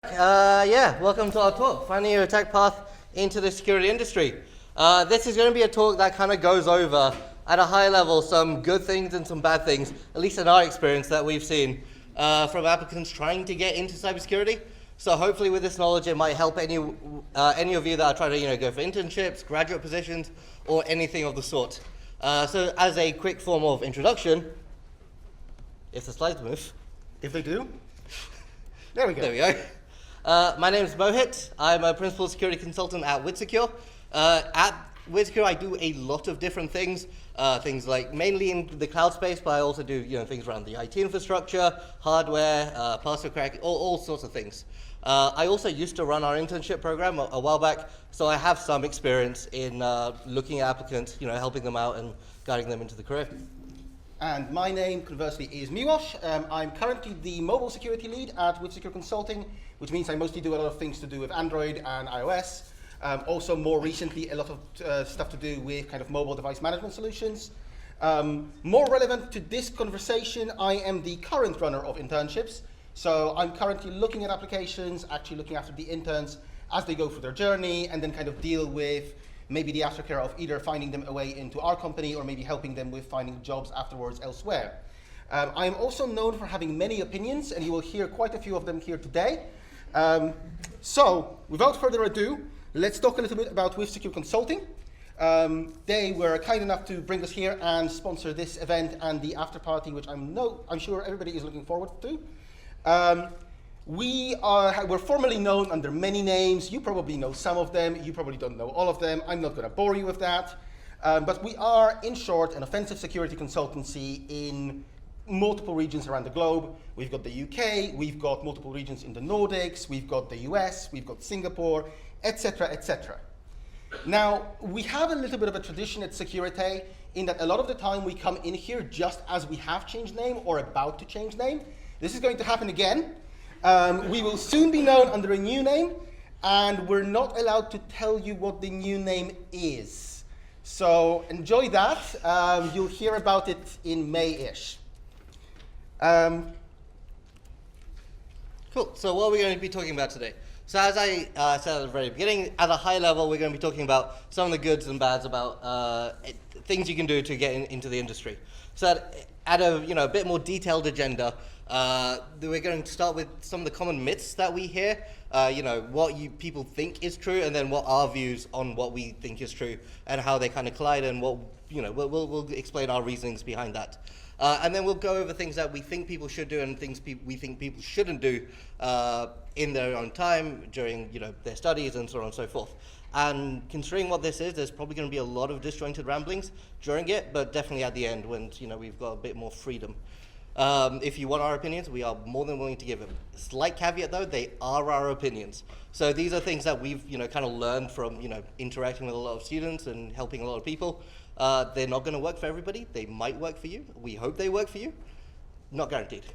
Welcome to our talk, Finding Your Attack Path into the Security Industry. This is going to be a talk that kind of goes over, at a high level, some good things and some bad things, at least in our experience that we've seen from applicants trying to get into cybersecurity. So hopefully with this knowledge, it might help any of you that are trying to go for internships, graduate positions, or anything of the sort. So as a quick form of introduction, if the slides move. If they do, there we go. There we go. My name is Mohit. I'm a principal security consultant at Securi. At Securi, I do a lot of different things. Things like mainly in the cloud space, but I also do things around the IT infrastructure, hardware, password cracking, all sorts of things. I also used to run our internship program a while back, so I have some experience in looking at applicants, helping them out and guiding them into the career. And my name, conversely, is Miłosz. I'm currently the mobile security lead at Securi Consulting, which means I mostly do a lot of things to do with Android and iOS. Also, more recently, a lot of stuff to do with kind of mobile device management solutions. More relevant to this conversation, I am the current runner of internships. So I'm currently looking at applications, actually looking after the interns as they go through their journey, and then kind of deal with maybe the aftercare of either finding them a way into our company or maybe helping them with finding jobs afterwards elsewhere. I am also known for having many opinions, and you will hear quite a few of them here today. So, without further ado, let's talk a little bit about Securi Consulting. They were kind enough to bring us here and sponsor this event and the after party, which I'm sure everybody is looking forward to. We're formerly known under many names. You probably know some of them. You probably don't know all of them. I'm not going to bore you with that. But we are, in short, an offensive security consultancy in multiple regions around the globe. We've got the UK, we've got multiple regions in the Nordics, we've got the US, we've got Singapore, etc., etc. Now, we have a little bit of a tradition at Securi-Tay in that a lot of the time we come in here just as we have changed name or about to change name. This is going to happen again. We will soon be known under a new name, and we're not allowed to tell you what the new name is. So enjoy that. You'll hear about it in May-ish. Cool. So what are we going to be talking about today? So as I said at the very beginning, at a high level, we're going to be talking about some of the goods and bads about things you can do to get into the industry. So at a bit more detailed agenda, we're going to start with some of the common myths that we hear. What people think is true, and then what our views on what we think is true, and how they kind of collide, and we'll explain our reasonings behind that. And then we'll go over things that we think people should do and things we think people shouldn't do in their own time, during their studies, and so on and so forth. And considering what this is, there's probably going to be a lot of disjointed ramblings during it, but definitely at the end when we've got a bit more freedom. If you want our opinions, we are more than willing to give them. Slight caveat though, they are our opinions. So these are things that we've kind of learned from interacting with a lot of students and helping a lot of people. They're not going to work for everybody. They might work for you. We hope they work for you. Not guaranteed.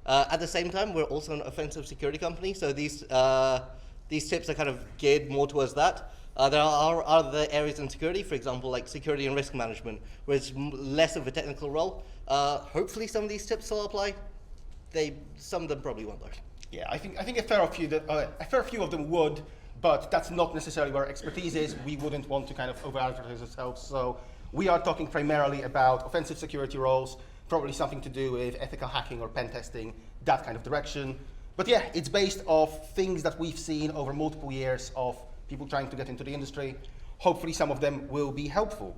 At the same time, we're also an offensive security company, so these tips are kind of geared more towards that. There are other areas in security, for example, like security and risk management, where it's less of a technical role. Hopefully some of these tips will apply. Some of them probably won't though. Yeah, I think a fair few of them would, but that's not necessarily where our expertise is. We wouldn't want to kind of over-advertise ourselves, so we are talking primarily about offensive security roles, probably something to do with ethical hacking or pen testing, that kind of direction. But yeah, it's based off things that we've seen over multiple years of people trying to get into the industry. Hopefully some of them will be helpful.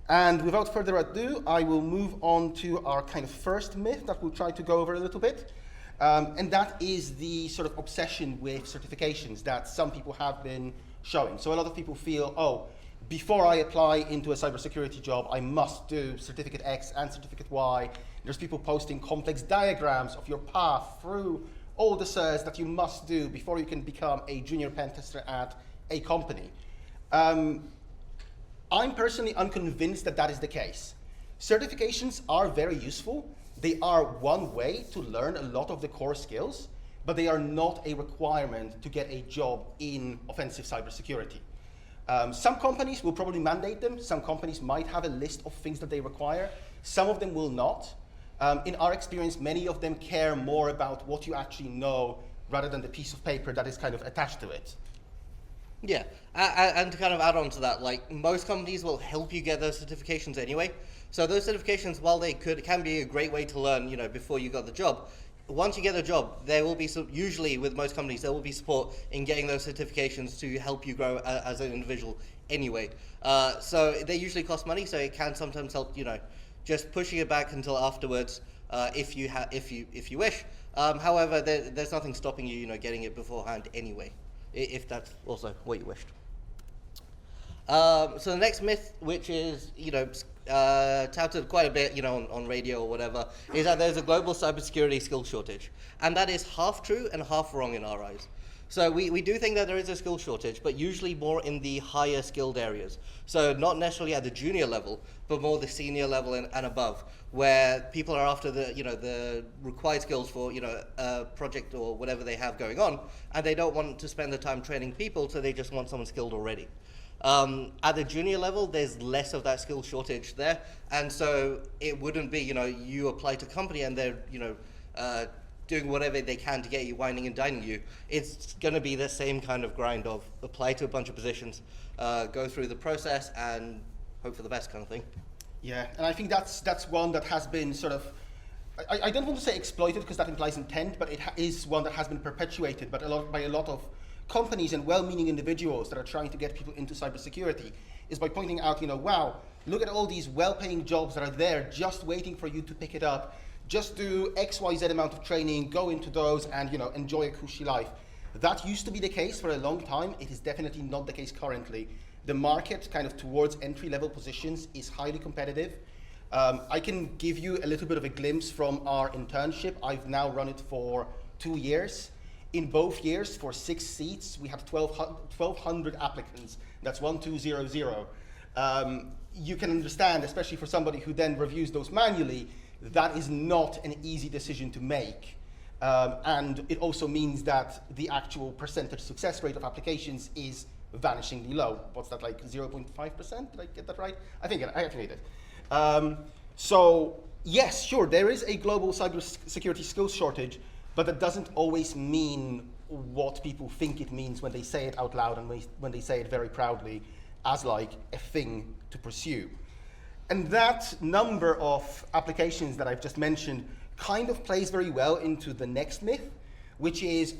And without further ado, I will move on to our kind of first myth that we'll try to go over a little bit. And that is the sort of obsession with certifications that some people have been showing. So a lot of people feel, before I apply into a cybersecurity job, I must do certificate X and certificate Y. There's people posting complex diagrams of your path through all the certs that you must do before you can become a junior pen tester at a company. I'm personally unconvinced that that is the case. Certifications are very useful. They are one way to learn a lot of the core skills, but they are not a requirement to get a job in offensive cybersecurity. Some companies will probably mandate them. Some companies might have a list of things that they require. Some of them will not. In our experience, many of them care more about what you actually know rather than the piece of paper that is kind of attached to it. Yeah, and to kind of add on to that, like most companies will help you get those certifications anyway. So those certifications, while they can be a great way to learn, before you got the job. Once you get a job, there will be usually with most companies there will be support in getting those certifications to help you grow as an individual anyway. So they usually cost money, so it can sometimes help. Just pushing it back until afterwards, if you wish. However, there's nothing stopping you, getting it beforehand anyway, if that's also what you wished. So the next myth, which is touted quite a bit, on radio or whatever, is that there's a global cybersecurity skill shortage, and that is half true and half wrong in our eyes. So we do think that there is a skill shortage, but usually more in the higher skilled areas. So not necessarily at the junior level, but more the senior level and above, where people are after the required skills for a project or whatever they have going on, and they don't want to spend the time training people, so they just want someone skilled already. At the junior level, there's less of that skill shortage there, and so it wouldn't be you apply to a company and they're doing whatever they can to get you, whining and dining you. It's going to be the same kind of grind of apply to a bunch of positions, go through the process, and hope for the best kind of thing. Yeah, and I think that's one that has been sort of, I don't want to say exploited because that implies intent, but it is one that has been perpetuated by a lot of companies and well-meaning individuals that are trying to get people into cybersecurity, is by pointing out, wow, look at all these well-paying jobs that are there just waiting for you to pick it up. Just do XYZ amount of training, go into those, and enjoy a cushy life. That used to be the case for a long time. It is definitely not the case currently. The market kind of towards entry-level positions is highly competitive. I can give you a little bit of a glimpse from our internship. I've now run it for 2 years. In both years, for 6 seats, we had 1,200 applicants. That's 1200. You can understand, especially for somebody who then reviews those manually, that is not an easy decision to make. And it also means that the actual percentage success rate of applications is vanishingly low. What's that, like 0.5%? Did I get that right? I think I did. So yes, sure, there is a global cybersecurity skills shortage, but that doesn't always mean what people think it means when they say it out loud and when they say it very proudly as like a thing to pursue. And that number of applications that I've just mentioned kind of plays very well into the next myth, which is,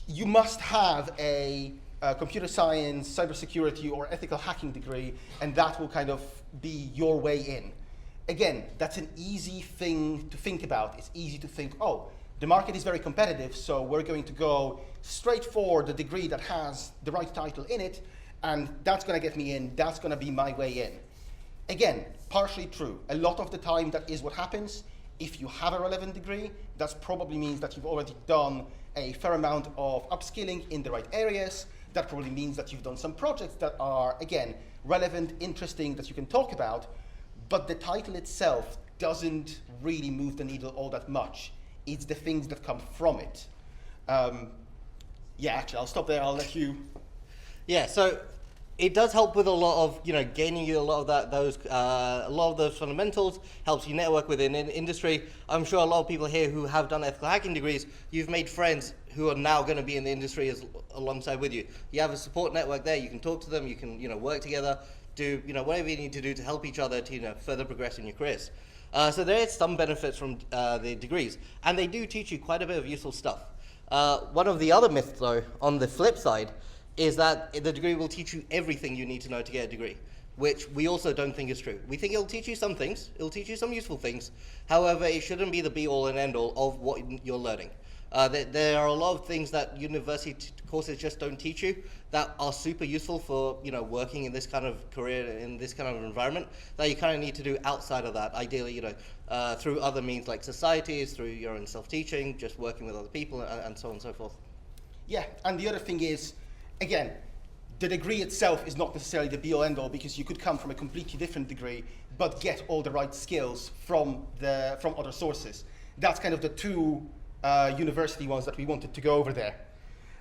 you must have a computer science, cybersecurity, or ethical hacking degree, and that will kind of be your way in. Again, that's an easy thing to think about. It's easy to think, the market is very competitive, so we're going to go straight for the degree that has the right title in it, and that's going to get me in, that's going to be my way in. Again, partially true. A lot of the time that is what happens. If you have a relevant degree, that probably means that you've already done a fair amount of upskilling in the right areas. That probably means that you've done some projects that are, again, relevant, interesting, that you can talk about, but the title itself doesn't really move the needle all that much. It's the things that come from it. Actually, I'll stop there. I'll let you. Yeah, so it does help with a lot of, gaining you a lot of a lot of those fundamentals, helps you network within industry. I'm sure a lot of people here who have done ethical hacking degrees, you've made friends who are now going to be in the industry alongside with you. You have a support network there, you can talk to them, you can, work together, do, whatever you need to do to help each other to, further progress in your careers. So there is some benefits from the degrees, and they do teach you quite a bit of useful stuff. One of the other myths, though, on the flip side, is that the degree will teach you everything you need to know to get a degree, which we also don't think is true. We think it'll teach you some things, it'll teach you some useful things, however, it shouldn't be the be-all and end-all of what you're learning. There are a lot of things that university courses just don't teach you that are super useful for working in this kind of career, in this kind of environment, that you kind of need to do outside of that, ideally through other means like societies, through your own self-teaching, just working with other people, and so on and so forth. Yeah, and the other thing is, again, the degree itself is not necessarily the be-all end-all, because you could come from a completely different degree but get all the right skills from other sources. That's kind of the two university ones that we wanted to go over there.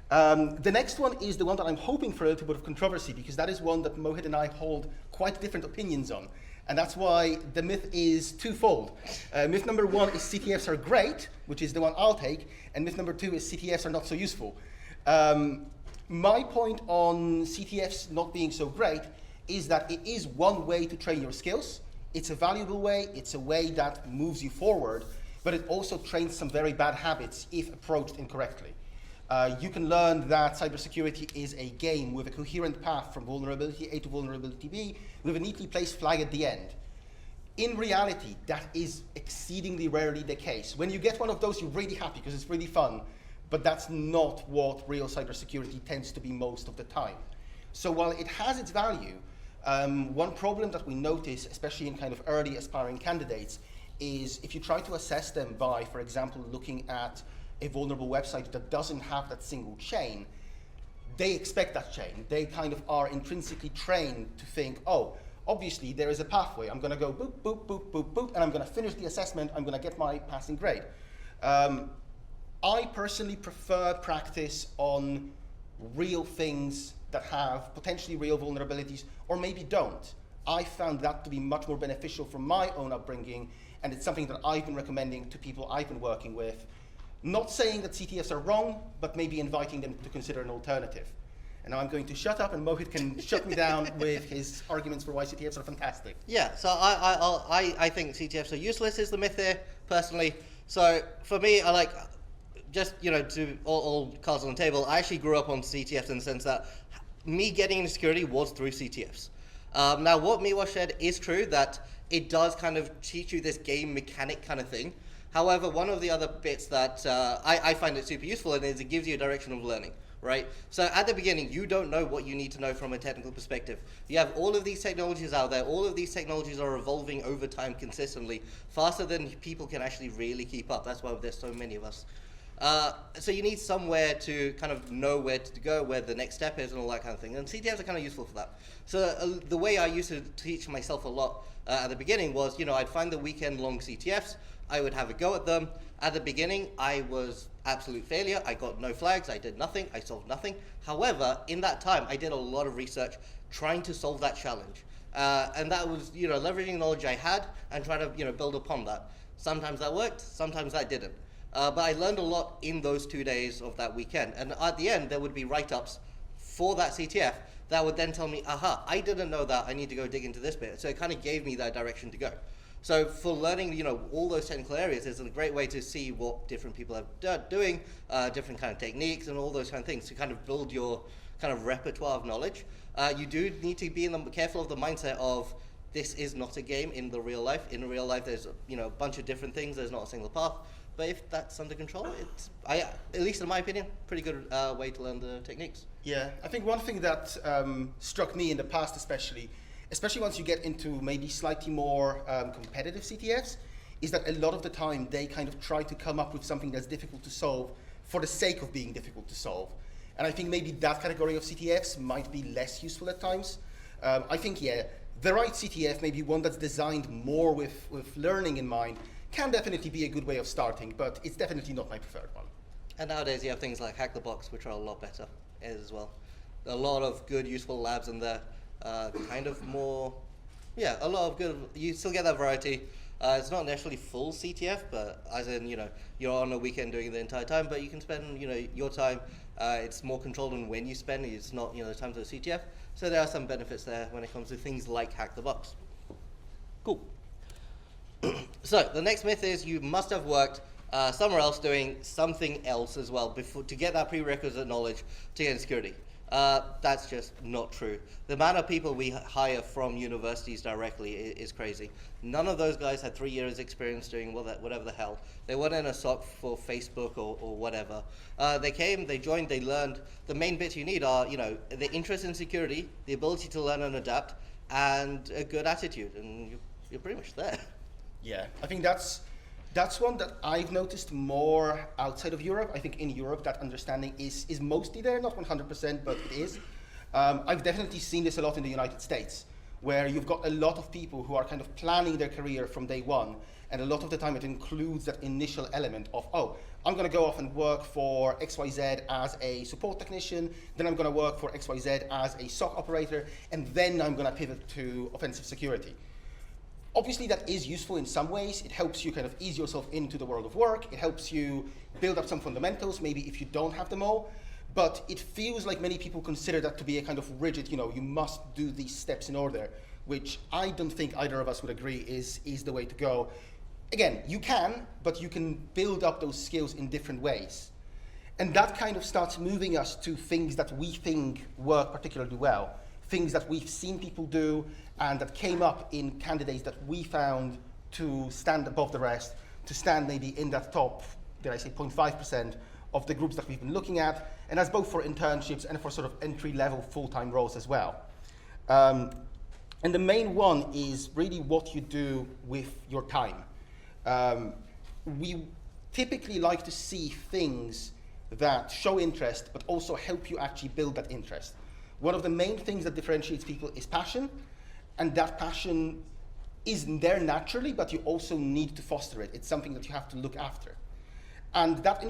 The next one is the one that I'm hoping for a little bit of controversy, because that is one that Mohit and I hold quite different opinions on. And that's why the myth is twofold. Myth number one is CTFs are great, which is the one I'll take, and myth number two is CTFs are not so useful. My point on CTFs not being so great is that it is one way to train your skills. It's a valuable way, it's a way that moves you forward, but it also trains some very bad habits if approached incorrectly. You can learn that cybersecurity is a game with a coherent path from vulnerability A to vulnerability B with a neatly placed flag at the end. In reality, that is exceedingly rarely the case. When you get one of those, you're really happy because it's really fun, but that's not what real cybersecurity tends to be most of the time. So while it has its value, one problem that we notice, especially in kind of early aspiring candidates, is if you try to assess them by, for example, looking at a vulnerable website that doesn't have that single chain, they expect that chain. They kind of are intrinsically trained to think, oh, obviously there is a pathway. I'm going to go boop, boop, boop, boop, boop, and I'm going to finish the assessment. I'm going to get my passing grade. I personally prefer practice on real things that have potentially real vulnerabilities, or maybe don't. I found that to be much more beneficial from my own upbringing, and it's something that I've been recommending to people I've been working with. Not saying that CTFs are wrong, but maybe inviting them to consider an alternative. And now I'm going to shut up, and Mohit can shut me down with his arguments for why CTFs are fantastic. Yeah, so I think CTFs are useless is the myth here, personally. So for me, I like, just, to all cards on the table, I actually grew up on CTFs in the sense that me getting into security was through CTFs. Now, what Miłosz said is true, that it does kind of teach you this game mechanic kind of thing. However, one of the other bits that I find it super useful in is it gives you a direction of learning, right? So at the beginning, you don't know what you need to know from a technical perspective. You have all of these technologies out there. All of these technologies are evolving over time consistently, faster than people can actually really keep up. That's why there's so many of us. So you need somewhere to kind of know where to go, where the next step is and all that kind of thing. And CTFs are kind of useful for that. So the way I used to teach myself a lot at the beginning was, I'd find the weekend-long CTFs. I would have a go at them. At the beginning, I was absolute failure. I got no flags. I did nothing. I solved nothing. However, in that time, I did a lot of research trying to solve that challenge. And that was, leveraging knowledge I had and trying to, build upon that. Sometimes that worked. Sometimes that didn't. But I learned a lot in those 2 days of that weekend. And at the end, there would be write-ups for that CTF that would then tell me, aha, I didn't know that. I need to go dig into this bit. So it kind of gave me that direction to go. So for learning, all those technical areas is a great way to see what different people are doing, different kind of techniques and all those kind of things to kind of build your kind of repertoire of knowledge. You do need to be careful of the mindset of this is not a game in the real life. In real life, there's a bunch of different things. There's not a single path. But if that's under control, it's, at least in my opinion, pretty good way to learn the techniques. Yeah, I think one thing that struck me in the past especially once you get into maybe slightly more competitive CTFs, is that a lot of the time they kind of try to come up with something that's difficult to solve for the sake of being difficult to solve. And I think maybe that category of CTFs might be less useful at times. I think, the right CTF, maybe one that's designed more with learning in mind, can definitely be a good way of starting, but it's definitely not my preferred one. And nowadays you have things like Hack the Box, which are a lot better as well. A lot of good, useful labs in there. Kind of more, a lot of good, you still get that variety. It's not necessarily full CTF, but as in, you're on a weekend doing it the entire time, but you can spend, your time, it's more controlled on when you spend it. It's not, the times of the CTF. So there are some benefits there when it comes to things like Hack the Box. Cool. So the next myth is you must have worked somewhere else doing something else as well to get that prerequisite knowledge to get into security. That's just not true. The amount of people we hire from universities directly is crazy. None of those guys had 3 years experience doing whatever the hell. They weren't in a SOC for Facebook or whatever. They came, they joined, they learned. The main bits you need are, the interest in security, the ability to learn and adapt, and a good attitude, and you're pretty much there. Yeah, I think that's one that I've noticed more outside of Europe. I think in Europe that understanding is mostly there, not 100%, but it is. I've definitely seen this a lot in the United States, where you've got a lot of people who are kind of planning their career from day one, and a lot of the time it includes that initial element of, I'm going to go off and work for XYZ as a support technician, then I'm going to work for XYZ as a SOC operator, and then I'm going to pivot to offensive security. Obviously, that is useful in some ways. It helps you kind of ease yourself into the world of work. It helps you build up some fundamentals, maybe if you don't have them all. But it feels like many people consider that to be a kind of rigid, you must do these steps in order, which I don't think either of us would agree is the way to go. Again, you can, but you can build up those skills in different ways. And that kind of starts moving us to things that we think work particularly well, things that we've seen people do and that came up in candidates that we found to stand above the rest, to stand maybe in that top, dare I say, 0.5% of the groups that we've been looking at, and that's both for internships and for sort of entry-level full-time roles as well. And the main one is really what you do with your time. We typically like to see things that show interest, but also help you actually build that interest. One of the main things that differentiates people is passion, and that passion is there naturally, but you also need to foster it. It's something that you have to look after. And that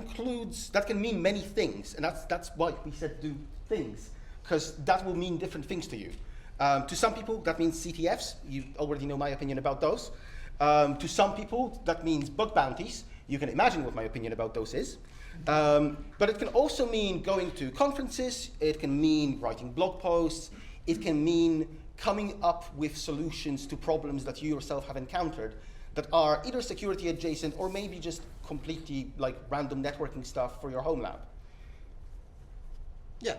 can mean many things, and that's why we said do things, because that will mean different things to you. To some people, that means CTFs. You already know my opinion about those. To some people, that means bug bounties. You can imagine what my opinion about those is. But it can also mean going to conferences. It can mean writing blog posts. It can mean coming up with solutions to problems that you yourself have encountered that are either security adjacent or maybe just completely like random networking stuff for your home lab. Yeah.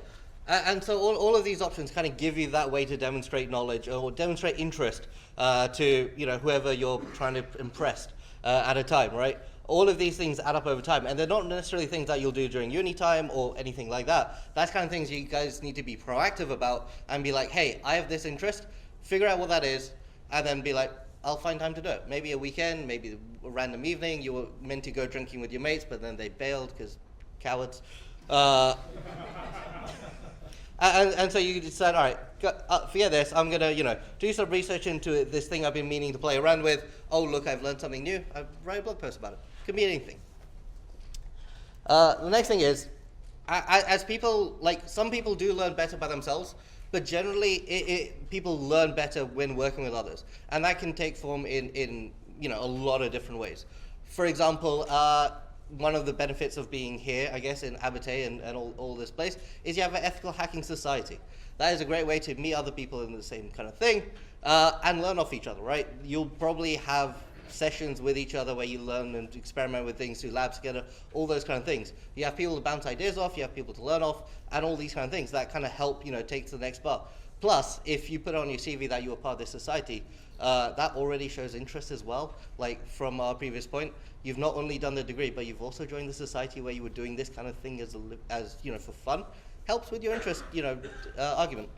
And so all of these options kind of give you that way to demonstrate knowledge or demonstrate interest to whoever you're trying to impress at a time, right? All of these things add up over time, and they're not necessarily things that you'll do during uni time or anything like that. That's kind of things you guys need to be proactive about and be like, hey, I have this interest, figure out what that is, and then be like, I'll find time to do it. Maybe a weekend, maybe a random evening. You were meant to go drinking with your mates, but then they bailed because cowards. And so you decide, all right, forget this. I'm gonna, do some research into this thing I've been meaning to play around with. Oh, look, I've learned something new. I write a blog post about it. Could be anything. The next thing is, as people, some people do learn better by themselves, but generally people learn better when working with others, and that can take form in a lot of different ways. For example, one of the benefits of being here, I guess, in Abate and all this place, is you have an ethical hacking society. That is a great way to meet other people in the same kind of thing and learn off each other, right? You'll probably have sessions with each other where you learn and experiment with things, do labs together, all those kind of things. You have people to bounce ideas off, you have people to learn off, and all these kind of things that kind of help, take to the next part. Plus, if you put on your CV that you were part of this society, that already shows interest as well. Like from our previous point, you've not only done the degree, but you've also joined the society where you were doing this kind of thing as for fun. Helps with your interest, argument.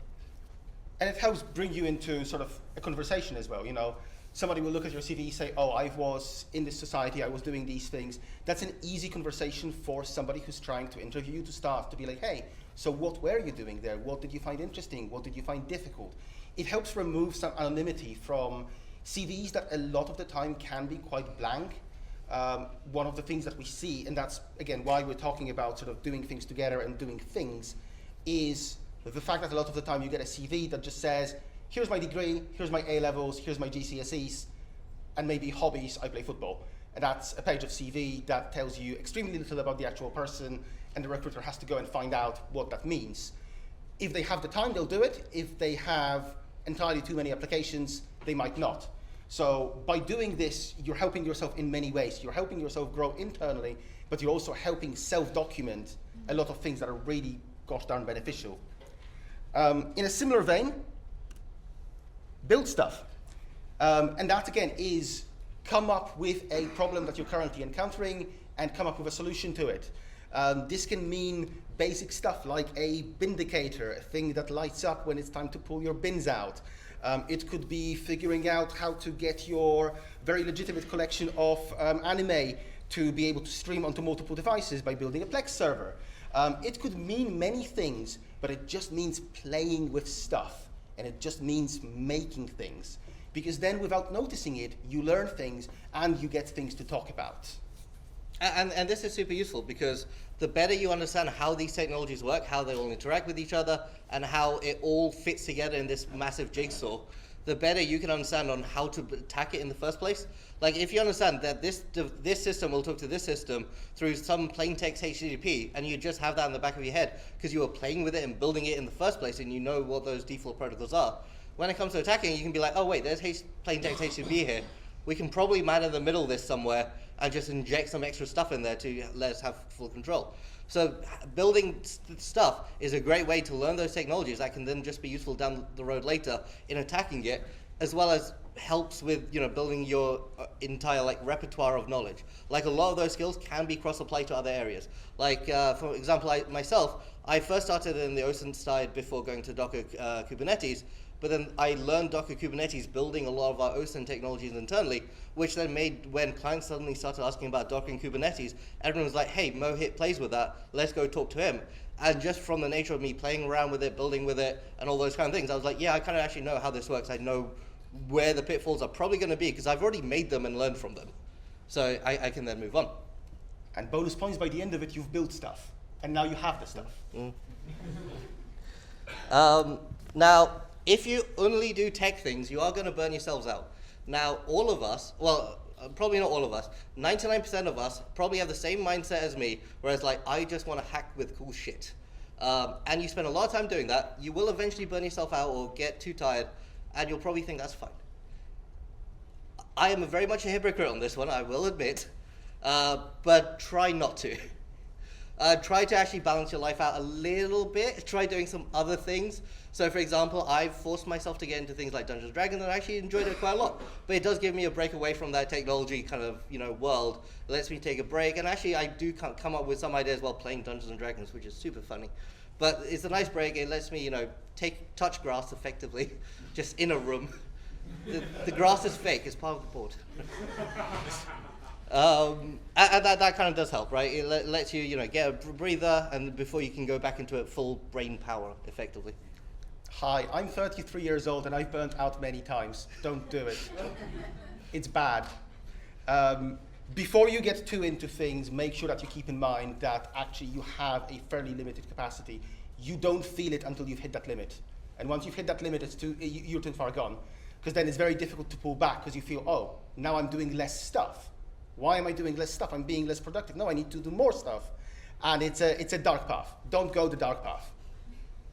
And it helps bring you into sort of a conversation as well. Somebody will look at your CV, say, oh, I was in this society, I was doing these things. That's an easy conversation for somebody who's trying to interview you to start, to be like, hey, so what were you doing there? What did you find interesting? What did you find difficult? It helps remove some anonymity from CVs that a lot of the time can be quite blank. One of the things that we see, and that's, again, why we're talking about sort of doing things together and doing things, is the fact that a lot of the time you get a CV that just says, here's my degree, here's my A-levels, here's my GCSEs, and maybe hobbies, I play football. And that's a page of CV that tells you extremely little about the actual person, and the recruiter has to go and find out what that means. If they have the time, they'll do it. If they have entirely too many applications, they might not. So by doing this, you're helping yourself in many ways. You're helping yourself grow internally, but you're also helping self-document a lot of things that are really gosh darn beneficial. In a similar vein, build stuff. And that, again, is come up with a problem that you're currently encountering and come up with a solution to it. This can mean basic stuff like a bindicator, a thing that lights up when it's time to pull your bins out. It could be figuring out how to get your very legitimate collection of anime to be able to stream onto multiple devices by building a Plex server. It could mean many things, but it just means playing with stuff. And it just means making things. Because then without noticing it, you learn things and you get things to talk about. And this is super useful because the better you understand how these technologies work, how they all interact with each other, and how it all fits together in this massive jigsaw, the better you can understand on how to attack it in the first place. Like if you understand that this system will talk to this system through some plain text HTTP, and you just have that in the back of your head because you were playing with it and building it in the first place, and you know what those default protocols are. When it comes to attacking, you can be like, oh wait, there's plain text HTTP here. We can probably man in the middle this somewhere and just inject some extra stuff in there to let us have full control. So building stuff is a great way to learn those technologies that can then just be useful down the road later in attacking it, as well as helps with building your entire repertoire of knowledge. Like a lot of those skills can be cross-applied to other areas. Like for example, I first started in the OSINT side before going to Docker Kubernetes, but then I learned Docker Kubernetes building a lot of our OSINT technologies internally, which then made when clients suddenly started asking about Docker and Kubernetes, everyone was like, hey, Mohit plays with that, let's go talk to him. And just from the nature of me playing around with it, building with it, and all those kind of things, I was like, yeah, I kind of actually know how this works. I know where the pitfalls are probably going to be because I've already made them and learned from them. So I can then move on. And bonus points, by the end of it, you've built stuff. And now you have the stuff. Now, if you only do tech things, you are going to burn yourselves out. Now, all of us, well, probably not all of us, 99% of us probably have the same mindset as me, whereas I just want to hack with cool shit. And you spend a lot of time doing that, you will eventually burn yourself out or get too tired, and you'll probably think that's fine. I am very much a hypocrite on this one, I will admit, but try not to. Try to actually balance your life out a little bit. Try doing some other things. So for example, I've forced myself to get into things like Dungeons & Dragons, and I actually enjoyed it quite a lot. But it does give me a break away from that technology kind of world. It lets me take a break, and actually I do come up with some ideas while playing Dungeons & Dragons, which is super funny. But it's a nice break. It lets me touch grass effectively, just in a room. The grass is fake. It's part of the board. And that kind of does help, right? It lets you, get a breather, and before you can go back into it, full brain power, effectively. Hi, I'm 33 years old, and I've burnt out many times. Don't do it. It's bad. Before you get too into things, make sure that you keep in mind that actually you have a fairly limited capacity. You don't feel it until you've hit that limit. And once you've hit that limit, you're too far gone. Because then it's very difficult to pull back, because you feel, oh, now I'm doing less stuff. Why am I doing less stuff? I'm being less productive. No, I need to do more stuff. And it's a dark path. Don't go the dark path.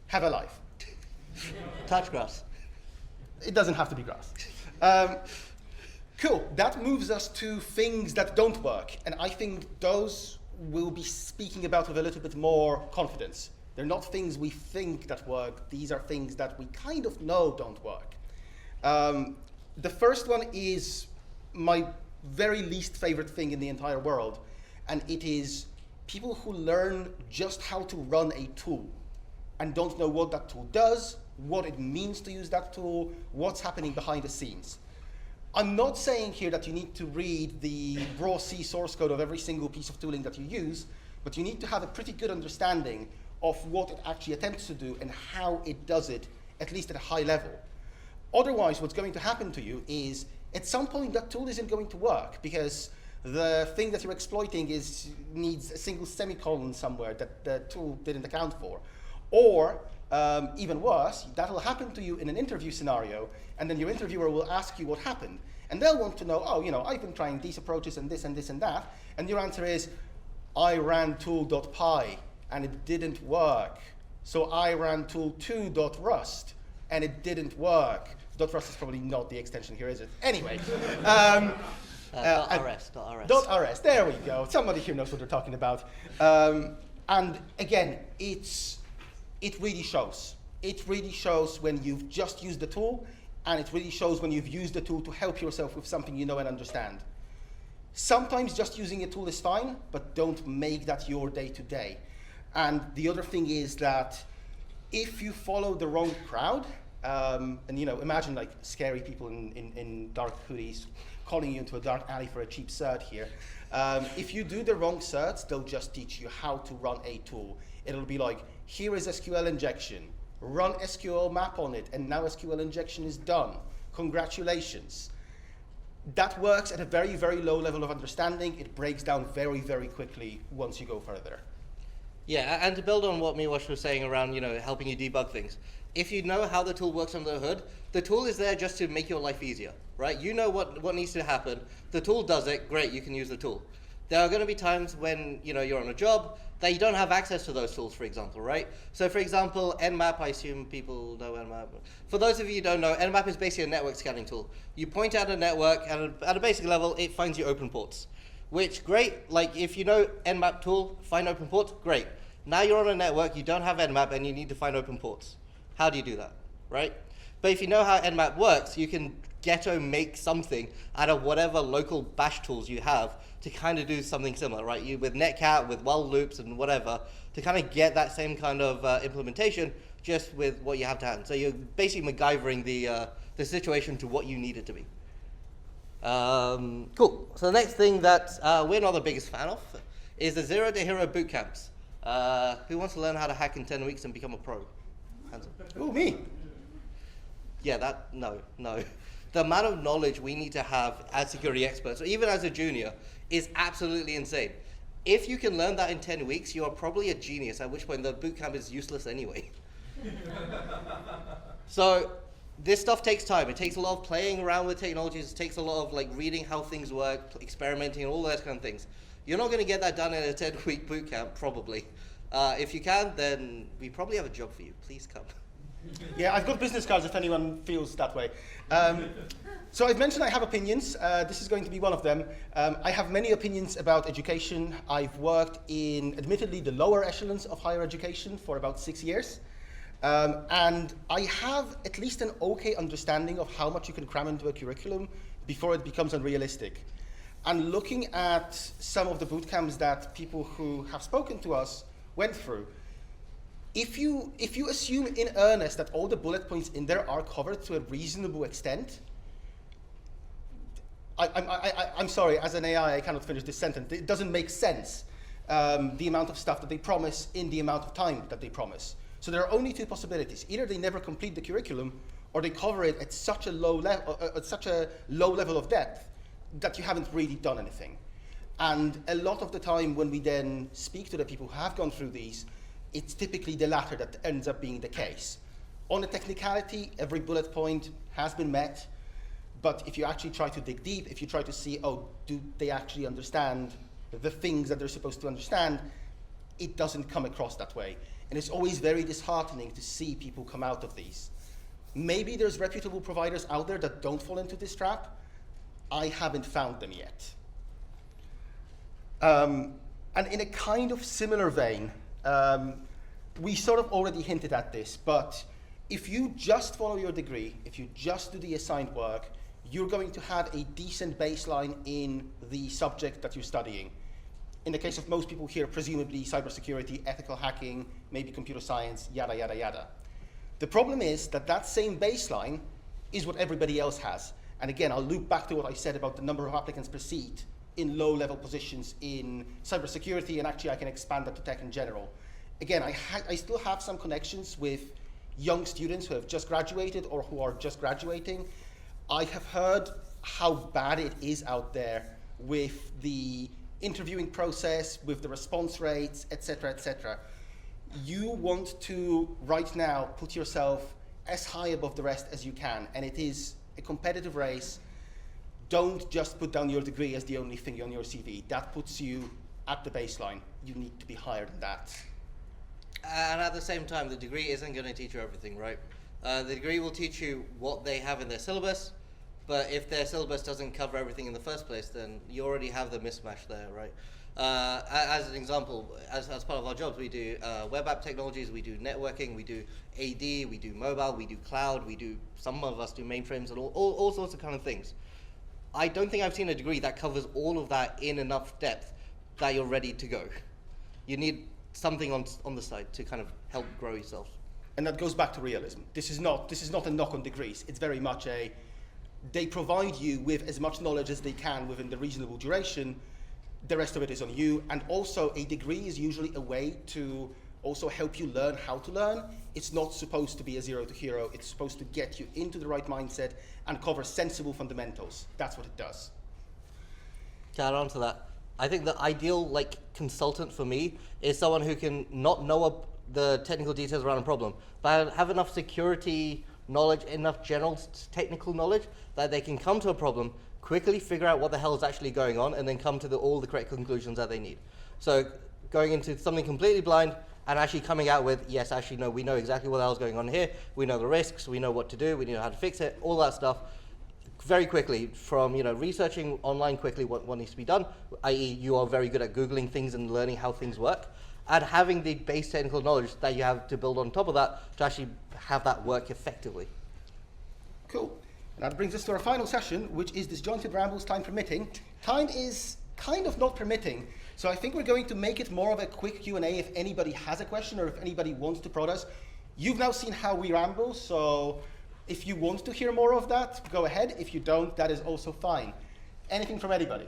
Have a life. Touch grass. It doesn't have to be grass. Cool. That moves us to things that don't work. And I think those we'll be speaking about with a little bit more confidence. They're not things we think that work. These are things that we kind of know don't work. The first one is my very least favorite thing in the entire world, and it is people who learn just how to run a tool and don't know what that tool does, what it means to use that tool, what's happening behind the scenes. I'm not saying here that you need to read the raw C source code of every single piece of tooling that you use, but you need to have a pretty good understanding of what it actually attempts to do and how it does it, at least at a high level. Otherwise, what's going to happen to you is at some point that tool isn't going to work because the thing that you're exploiting needs a single semicolon somewhere that the tool didn't account for. Or even worse, that'll happen to you in an interview scenario, and then your interviewer will ask you what happened. And they'll want to know, oh, I've been trying these approaches and this and this and that. And your answer is, I ran tool.py and it didn't work. So I ran tool2.rust and it didn't work. .rust is probably not the extension here, is it? Anyway. .rs. .rs, there we go. Somebody here knows what they're talking about. And again, it really shows. It really shows when you've just used the tool, and it really shows when you've used the tool to help yourself with something you know and understand. Sometimes just using a tool is fine, but don't make that your day-to-day. And the other thing is that if you follow the wrong crowd, and imagine like scary people in dark hoodies calling you into a dark alley for a cheap cert here. If you do the wrong certs, they'll just teach you how to run a tool. It'll be like, here is SQL injection, run SQL map on it, and now SQL injection is done. Congratulations. That works at a very, very low level of understanding. It breaks down very, very quickly once you go further. Yeah, and to build on what Miłosz was saying around, helping you debug things. If you know how the tool works under the hood, the tool is there just to make your life easier, right? You know what needs to happen. The tool does it, great, you can use the tool. There are going to be times when, you're on a job that you don't have access to those tools, for example, right? So for example, Nmap, I assume people know Nmap. For those of you who don't know, Nmap is basically a network scanning tool. You point out a network, and at a basic level, it finds you open ports. Which, great, like if you know Nmap tool, find open ports, great. Now you're on a network, you don't have Nmap, and you need to find open ports. How do you do that, right? But if you know how Nmap works, you can ghetto make something out of whatever local bash tools you have to kind of do something similar, right? You with netcat, with while loops and whatever, to kind of get that same kind of implementation just with what you have to hand. So you're basically MacGyvering the situation to what you need it to be. Cool. So the next thing that we're not the biggest fan of is the Zero to Hero boot camps. Who wants to learn how to hack in 10 weeks and become a pro? Hands up. Ooh, me. Yeah, no. The amount of knowledge we need to have as security experts, or even as a junior, is absolutely insane. If you can learn that in 10 weeks, you are probably a genius, at which point the bootcamp is useless anyway. So this stuff takes time. It takes a lot of playing around with technologies. It takes a lot of reading how things work, experimenting, and all those kind of things. You're not going to get that done in a 10-week bootcamp, probably. If you can, then we probably have a job for you. Please come. Yeah, I've got business cards if anyone feels that way. So I've mentioned I have opinions. This is going to be one of them. I have many opinions about education. I've worked in, admittedly, the lower echelons of higher education for about 6 years. And I have at least an okay understanding of how much you can cram into a curriculum before it becomes unrealistic. And looking at some of the boot camps that people who have spoken to us went through, if you assume in earnest that all the bullet points in there are covered to a reasonable extent, I'm sorry, as an AI, I cannot finish this sentence. It doesn't make sense, the amount of stuff that they promise in the amount of time that they promise. So there are only two possibilities. Either they never complete the curriculum, or they cover it at such a low level of depth that you haven't really done anything. And a lot of the time when we then speak to the people who have gone through these, it's typically the latter that ends up being the case. On the technicality, every bullet point has been met, but if you actually try to dig deep, if you try to see, do they actually understand the things that they're supposed to understand, it doesn't come across that way. And it's always very disheartening to see people come out of these. Maybe there's reputable providers out there that don't fall into this trap. I haven't found them yet. And in a kind of similar vein, we sort of already hinted at this, but if you just follow your degree, if you just do the assigned work, you're going to have a decent baseline in the subject that you're studying. In the case of most people here, presumably cybersecurity, ethical hacking, maybe computer science, yada, yada, yada. The problem is that that same baseline is what everybody else has. And again, I'll loop back to what I said about the number of applicants per seat in low-level positions in cybersecurity, and actually I can expand that to tech in general. Again, I still have some connections with young students who have just graduated or who are just graduating. I have heard how bad it is out there with the interviewing process, with the response rates, et cetera, et cetera. You want to, right now, put yourself as high above the rest as you can, and it is a competitive race. Don't just put down your degree as the only thing on your CV. That puts you at the baseline. You need to be higher than that. And at the same time, the degree isn't going to teach you everything, right? The degree will teach you what they have in their syllabus, but if their syllabus doesn't cover everything in the first place, then you already have the mismatch there, right? As an example, as part of our jobs, we do web app technologies, we do networking, we do AD, we do mobile, we do cloud, some of us do mainframes and all sorts of kind of things. I don't think I've seen a degree that covers all of that in enough depth that you're ready to go. You need something on the side to kind of help grow yourself. And that goes back to realism. This is not a knock on degrees. It's very much they provide you with as much knowledge as they can within the reasonable duration. The rest of it is on you. And also, a degree is usually a way to also help you learn how to learn. It's not supposed to be a zero to hero. It's supposed to get you into the right mindset and cover sensible fundamentals. That's what it does. To add on to that, I think the ideal like consultant for me is someone who can not know the technical details around a problem, but have enough security knowledge, enough general technical knowledge that they can come to a problem, quickly figure out what the hell is actually going on, and then come to all the correct conclusions that they need. So going into something completely blind and actually coming out with, yes, actually, no, we know exactly what the hell's going on here. We know the risks. We know what to do. We know how to fix it. All that stuff very quickly from, researching online quickly what needs to be done, i.e. you are very good at Googling things and learning how things work, and having the base technical knowledge that you have to build on top of that to actually have that work effectively. Cool. And that brings us to our final session, which is disjointed rambles, time permitting. Time is kind of not permitting, so I think we're going to make it more of a quick Q&A if anybody has a question or if anybody wants to prod us. You've now seen how we ramble, so if you want to hear more of that, go ahead. If you don't, that is also fine. Anything from anybody?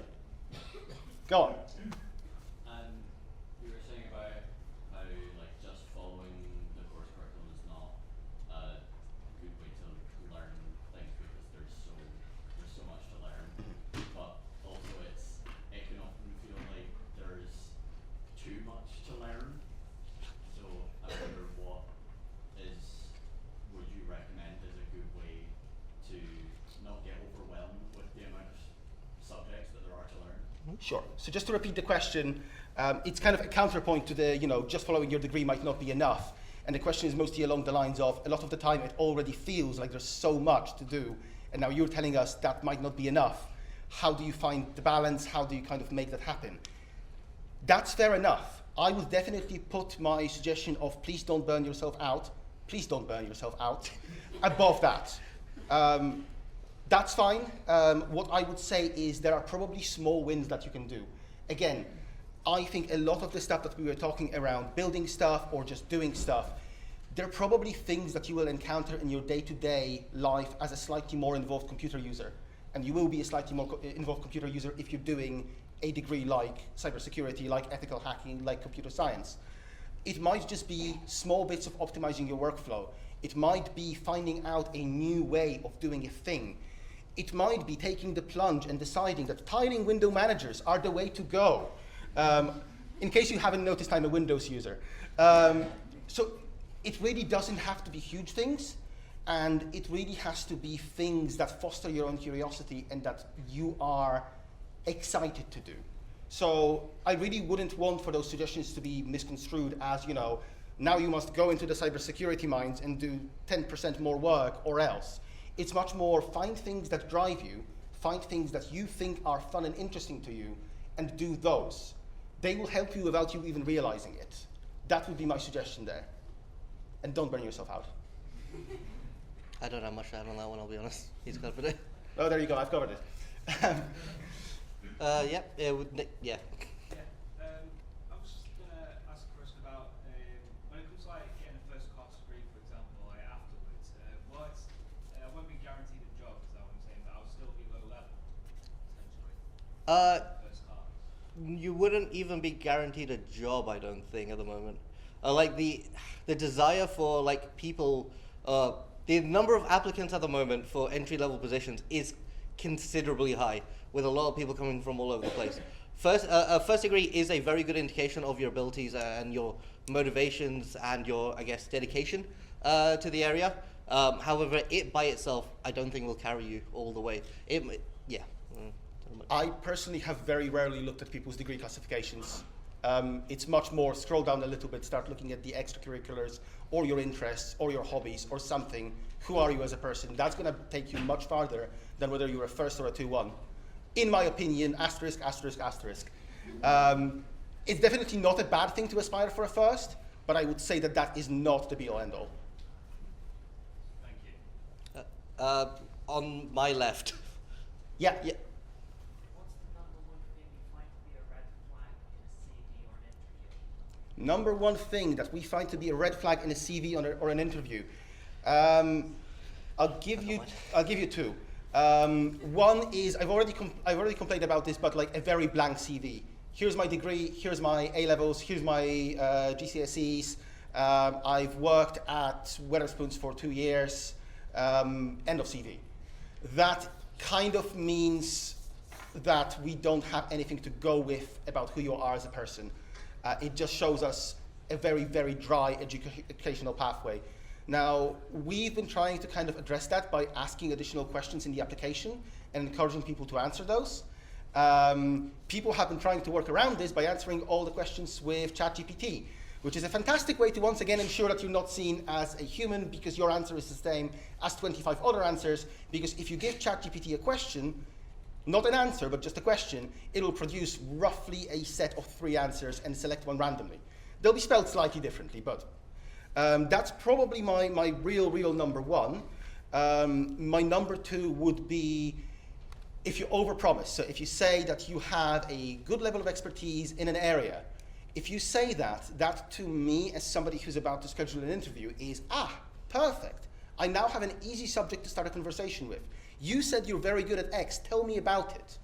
Go on. You were saying about how just following the course curriculum is not a good way to learn things because there's so much to learn, but also it can often feel like there's too much to learn. So I wonder would you recommend as a good way to not get overwhelmed with the amount of subjects that there are to learn? Sure. So just to repeat the question, it's kind of a counterpoint to the, just following your degree might not be enough. And the question is mostly along the lines of, a lot of the time it already feels like there's so much to do, and now you're telling us that might not be enough. How do you find the balance? How do you kind of make that happen? That's fair enough. I would definitely put my suggestion of please don't burn yourself out above that. That's fine. What I would say is there are probably small wins that you can do. Again, I think a lot of the stuff that we were talking around, building stuff or just doing stuff, there are probably things that you will encounter in your day-to-day life as a slightly more involved computer user. And you will be a slightly more involved computer user if you're doing a degree like cybersecurity, like ethical hacking, like computer science. It might just be small bits of optimizing your workflow. It might be finding out a new way of doing a thing. It might be taking the plunge and deciding that tiling window managers are the way to go. In case you haven't noticed, I'm a Windows user. So it really doesn't have to be huge things, and it really has to be things that foster your own curiosity and that you are excited to do. So I really wouldn't want for those suggestions to be misconstrued as, now you must go into the cybersecurity mines and do 10% more work or else. It's much more find things that drive you, find things that you think are fun and interesting to you, and do those. They will help you without you even realizing it. That would be my suggestion there. And don't burn yourself out. I don't have much to add on that one, I'll be honest. He's covered it. Oh, there you go, I've covered it. Yeah. I was just going to ask a question about when it comes to getting a first class degree, for example, afterwards. I won't be guaranteed a job, is that what I'm saying? But I'll still be low level, essentially. First class. You wouldn't even be guaranteed a job, I don't think, at the moment. The desire for people, the number of applicants at the moment for entry-level positions is considerably high, with a lot of people coming from all over the place. A first degree is a very good indication of your abilities and your motivations and your, dedication to the area. However, it by itself, I don't think will carry you all the way. I personally have very rarely looked at people's degree classifications. It's much more scroll down a little bit, start looking at the extracurriculars or your interests or your hobbies or something. Who are you as a person? That's going to take you much farther than whether you're a first or a 2-1. In my opinion, asterisk, asterisk, asterisk. It's definitely not a bad thing to aspire for a first, but I would say that that is not the be-all end-all. Thank you. On my left. Yeah. What's the number one thing you find to be a red flag in a CV or an interview? Number one thing that we find to be a red flag in a CV or an interview. I'll give you two. One is I've already complained about this, but a very blank CV. Here's my degree. Here's my A levels. Here's my GCSEs. I've worked at Wetherspoons for 2 years. End of CV. That kind of means that we don't have anything to go with about who you are as a person. It just shows us a very, very dry educational pathway. Now, we've been trying to kind of address that by asking additional questions in the application and encouraging people to answer those. People have been trying to work around this by answering all the questions with ChatGPT, which is a fantastic way to once again ensure that you're not seen as a human because your answer is the same as 25 other answers, because if you give ChatGPT a question, not an answer, but just a question, it'll produce roughly a set of 3 answers and select one randomly. They'll be spelled slightly differently, but that's probably my real number 1. My number 2 would be if you overpromise. So if you say that you have a good level of expertise in an area, if you say that, that to me as somebody who's about to schedule an interview is, perfect. I now have an easy subject to start a conversation with. You said you're very good at X, tell me about it.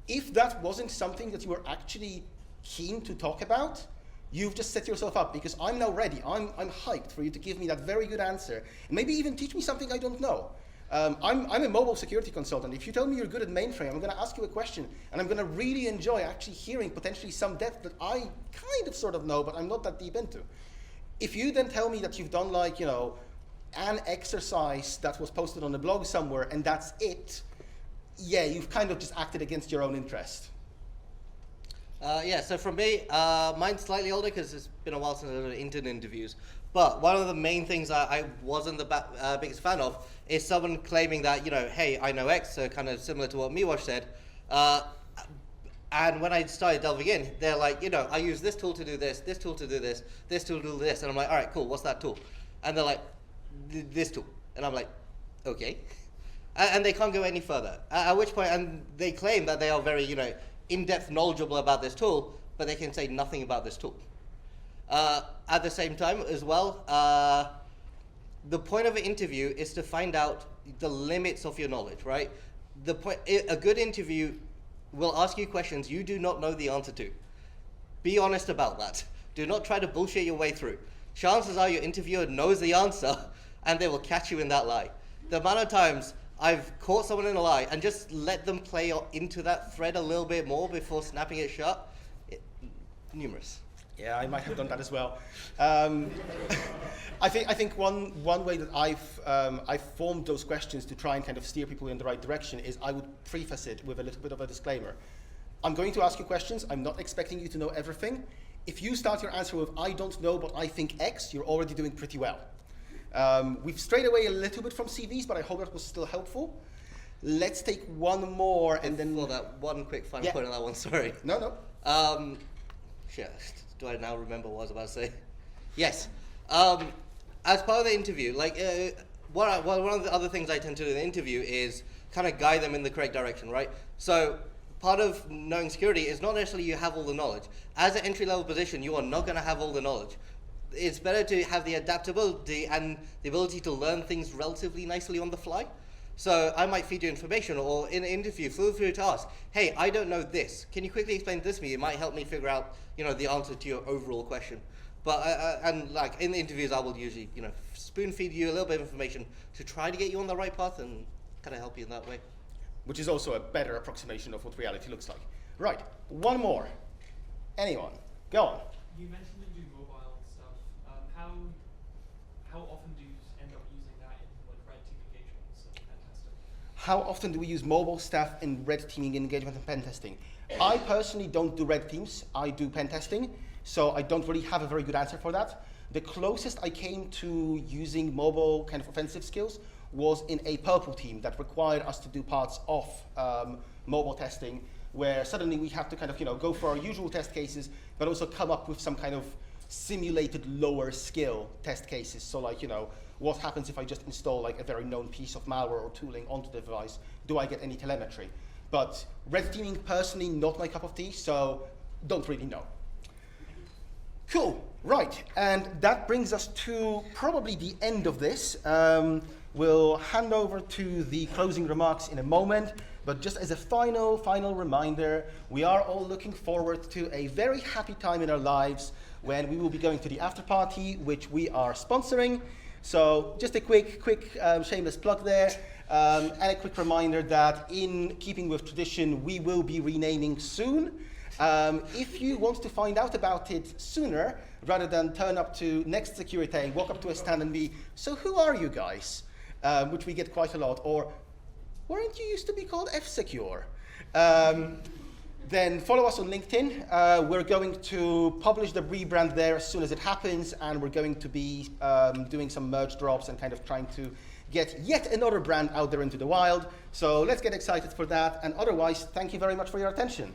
If that wasn't something that you were actually keen to talk about, you've just set yourself up, because I'm now ready. I'm hyped for you to give me that very good answer, and maybe even teach me something I don't know. I'm a mobile security consultant. If you tell me you're good at mainframe, I'm going to ask you a question, and I'm going to really enjoy actually hearing potentially some depth that I kind of sort of know, but I'm not that deep into. If you then tell me that you've done like, you know, an exercise that was posted on a blog somewhere and that's it, yeah, you've kind of just acted against your own interest. Yeah, so for me, mine's slightly older because it's been a while since I've done intern interviews. But one of the main things I wasn't the biggest fan of is someone claiming that, you know, hey, I know X, so kind of similar to what Miłosz said. And when I started delving in, they're like, you know, I use this tool to do this tool to do this tool to do this. And I'm like, all right, cool, what's that tool? And they're like, this tool. And I'm like, okay. And they can't go any further. At which point, and they claim that they are very, you know, in-depth knowledgeable about this tool, but they can say nothing about this tool. At the same time as well, the point of an interview is to find out the limits of your knowledge, right? A good interview will ask you questions you do not know the answer to. Be honest about that. Do not try to bullshit your way through. Chances are your interviewer knows the answer and they will catch you in that lie. The amount of times I've caught someone in a lie and just let them play into that thread a little bit more before snapping it shut, numerous. Yeah, I might have done that as well. I think one way that I've formed those questions to try and kind of steer people in the right direction is I would preface it with a little bit of a disclaimer. I'm going to ask you questions. I'm not expecting you to know everything. If you start your answer with I don't know, but I think X, you're already doing pretty well. We've strayed away a little bit from CVs, but I hope that was still helpful. Let's take one more and then... For that one quick final point on that one, sorry. No. Shit, do I now remember what I was about to say? Yes. As part of the interview, like, one of the other things I tend to do in the interview is kind of guide them in the correct direction, right? So part of knowing security is not necessarily you have all the knowledge. As an entry-level position, you are not going to have all the knowledge. It's better to have the adaptability and the ability to learn things relatively nicely on the fly. So I might feed you information, or in an interview, feel free to ask, hey, I don't know this. Can you quickly explain this to me? It might help me figure out, you know, the answer to your overall question. But, and like in the interviews, I will usually, you know, spoon feed you a little bit of information to try to get you on the right path and kind of help you in that way. Which is also a better approximation of what reality looks like. Right, one more. Anyone? Go on. You mentioned you do mobile stuff. How often do you end up using that in like red team engagements and pen testing? How often do we use mobile staff in red teaming engagement and pen testing? I personally don't do red teams. I do pen testing, so I don't really have a very good answer for that. The closest I came to using mobile kind of offensive skills was in a purple team that required us to do parts of mobile testing, where suddenly we have to kind of, you know, go for our usual test cases, but also come up with some kind of simulated lower skill test cases. So like, you know, what happens if I just install like a very known piece of malware or tooling onto the device? Do I get any telemetry? But red teaming personally, not my cup of tea, so don't really know. Cool, right, and that brings us to probably the end of this. We'll hand over to the closing remarks in a moment, but just as a final reminder, we are all looking forward to a very happy time in our lives when we will be going to the after party, which we are sponsoring. So just a quick shameless plug there, and a quick reminder that in keeping with tradition, we will be renaming soon. If you want to find out about it sooner, rather than turn up to next Securi-Tay and walk up to a stand and be, so who are you guys? Which we get quite a lot, or weren't you used to be called F-Secure? Then follow us on LinkedIn. We're going to publish the rebrand there as soon as it happens, and we're going to be doing some merge drops and kind of trying to get yet another brand out there into the wild. So let's get excited for that, and otherwise, thank you very much for your attention.